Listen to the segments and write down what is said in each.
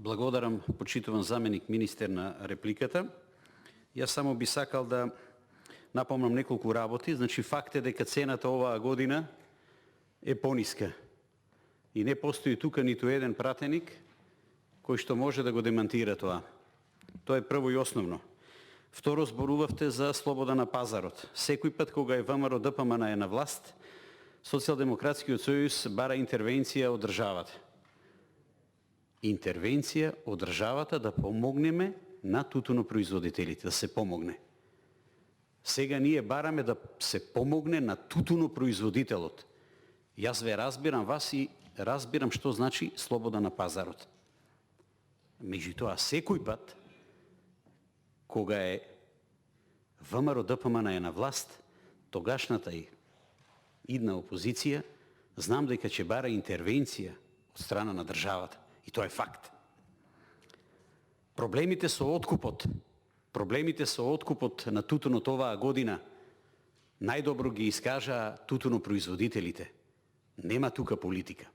Благодарам, почитуван заменик министер на репликата. Јас само би сакал да напомнам неколку работи. Значи, факт е дека цената оваа година е пониска. И не постои тука ниту еден пратеник кој што може да го демантира тоа. Тоа е прво и основно. Второ, зборувавте за слобода на пазарот. Секој пат кога е ВМРО ДПМН е на власт, Социјалдемократскиот сојуз бара интервенција од државата. Интервенција од државата да помогнеме на тутунопроизводителите, да се помогне. Сега ние бараме да се помогне на тутунопроизводителот. Јас ве разбирам вас и разбирам што значи слобода на пазарот. Меѓутоа, секој пат кога е ВМРО ДПМН е на власт, тогашната и идна опозиција, знам дека ќе бара интервенција од страна на државата. И тоа е факт. Проблемите со откупот на тутунот оваа година најдобро ги искажа тутунопроизводителите. Нема тука политика.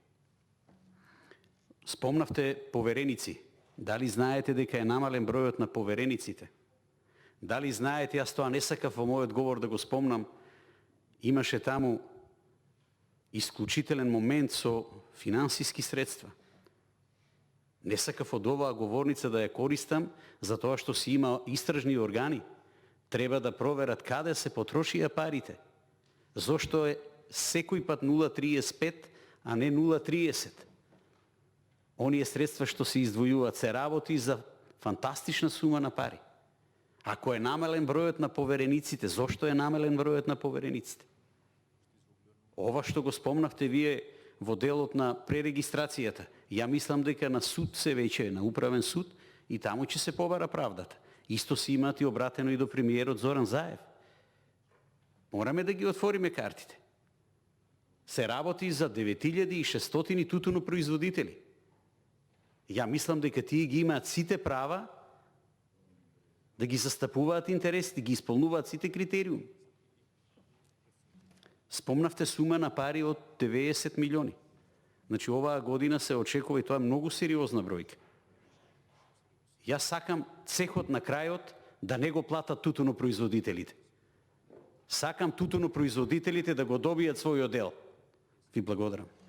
Спомнавте повереници. Дали знаете дека е намален бројот на поверениците? Дали знаете, јас тоа не сакав во мојот говор да го спомнам, имаше таму исклучителен момент со финансиски средства. Не сакав од оваа говорница да ја користам, затоа што си има истражни органи. Треба да проверат каде се потрошија парите. Зошто е секој пат 0,35, а не 0,30? Оние средства што се издвојуваат се работи за фантастична сума на пари. Ако е намален бројот на поверениците, зошто е намален бројот на поверениците? Ова што го спомнавте вие во делот на пререгистрацијата, ја мислам дека на суд се веќе, на управен суд, и таму ќе се побара правдата. Исто си имате обратено и до премиерот Зоран Заев. Мораме да ги отвориме картите. Се работи за 9600 тутунопроизводители. Ја мислам дека тие ги имаат сите права да ги застапуваат интересите, ги исполнуваат сите критериуми. Спомнавте сума на пари од 90 милиони. Значи, оваа година се очекува, и тоа е многу сериозна бројка. Јас сакам цехот на крајот да не го платат тутунопроизводителите. Сакам тутунопроизводителите да го добијат својот дел. Ви благодарам.